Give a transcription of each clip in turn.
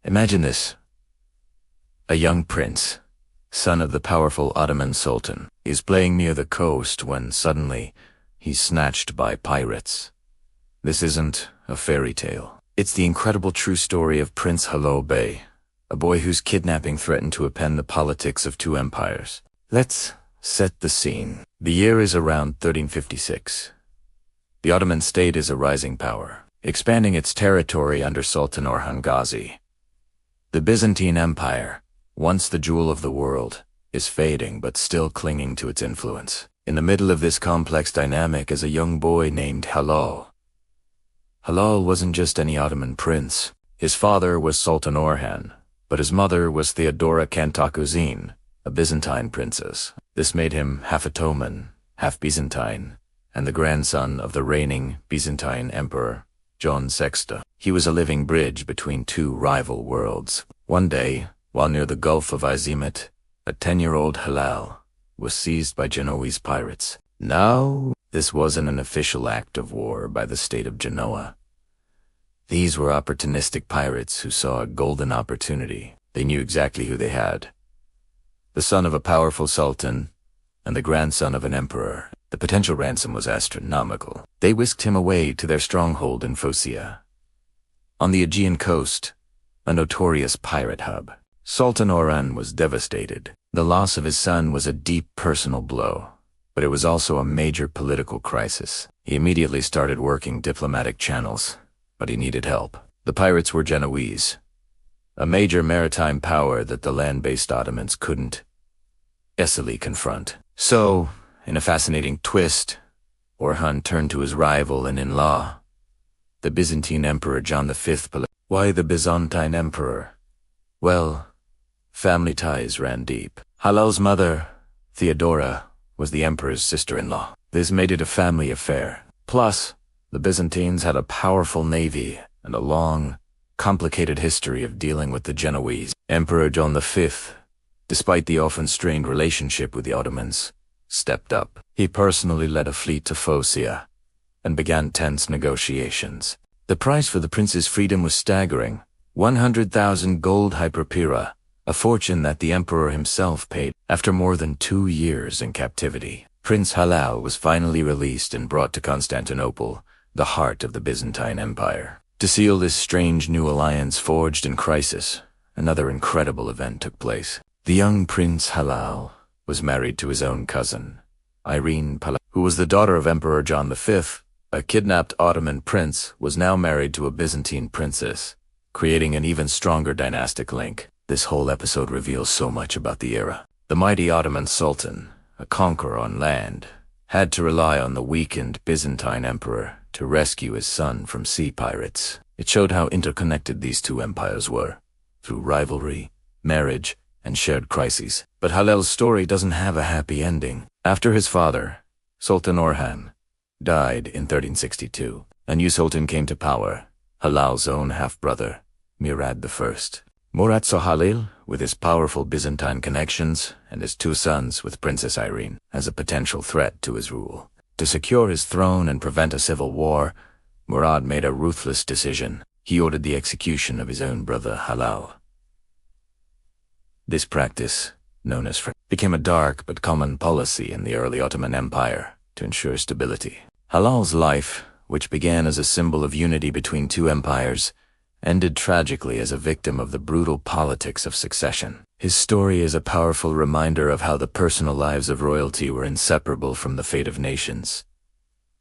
Imagine this. A young prince, son of the powerful Ottoman Sultan, is playing near the coast when suddenly he's snatched by pirates. This isn't a fairy tale. It's the incredible true story of Prince Halil Bey, a boy whose kidnapping threatened to upend the politics of two empires. Let's set the scene. The year is around 1356. The Ottoman state is a rising power, expanding its territory under Sultan Orhan Ghazi. The Byzantine Empire, once the jewel of the world, is fading but still clinging to its influence. In the middle of this complex dynamic is a young boy named Halil. Halil wasn't just any Ottoman prince. His father was Sultan Orhan, but his mother was Theodora Cantacuzene, a Byzantine princess. This made him half Ottoman, half Byzantine, and the grandson of the reigning Byzantine emperor, John VI. He was a living bridge between two rival worlds. One day, while near the Gulf of İzmit, a 10-year-old Halil was seized by Genoese pirates. Now, this wasn't an official act of war by the state of Genoa. These were opportunistic pirates who saw a golden opportunity. They knew exactly who they had. The son of a powerful sultan and the grandson of an emperor. The potential ransom was astronomical. They whisked him away to their stronghold in Phocaea, on the Aegean coast, a notorious pirate hub. Sultan Orhan was devastated. The loss of his son was a deep personal blow, but it was also a major political crisis. He immediately started working diplomatic channels, but he needed help. The pirates were Genoese, a major maritime power that the land-based Ottomans couldn't easily confront. So, in a fascinating twist, Orhan turned to his rival and in-law, the Byzantine Emperor John V. Why the Byzantine Emperor? Well, family ties ran deep. Halil's mother, Theodora, was the emperor's sister-in-law. This made it a family affair. Plus, the Byzantines had a powerful navy and a long, complicated history of dealing with the Genoese. Emperor John V, despite the often strained relationship with the Ottomans, stepped up. He personally led a fleet to Phocaea and began tense negotiations. The price for the prince's freedom was staggering: 100,000 gold hyperpera, a fortune that the emperor himself paid. After more than 2 years in captivity, Prince Halil was finally released and brought to Constantinople, the heart of the Byzantine Empire. To seal this strange new alliance forged in crisis, another incredible event took place. The young Prince Halil was married to his own cousin, Irene who was the daughter of Emperor John V. A kidnapped Ottoman prince was now married to a Byzantine princess, creating an even stronger dynastic link. This whole episode reveals so much about the era. The mighty Ottoman Sultan, a conqueror on land, had to rely on the weakened Byzantine emperor to rescue his son from sea pirates. It showed how interconnected these two empires were, through rivalry, marriage, and shared crises. But Halil's story doesn't have a happy ending. After his father, Sultan Orhan, died in 1362, a new sultan came to power, Halil's own half-brother, Murad I. Murad saw Halil, with his powerful Byzantine connections, and his 2 sons with Princess Irene, as a potential threat to his rule. To secure his throne and prevent a civil war, Murad made a ruthless decision. He ordered the execution of his own brother Halil. This practice, known as became a dark but common policy in the early Ottoman Empire to ensure stability. Halil's life, which began as a symbol of unity between two empires, ended tragically as a victim of the brutal politics of succession. His story is a powerful reminder of how the personal lives of royalty were inseparable from the fate of nations.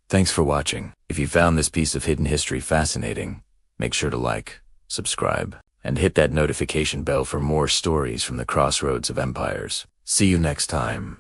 Thanks for watching. If you found this piece of hidden history fascinating, make sure to like, subscribe, and hit that notification bell for more stories from the crossroads of empires. See you next time.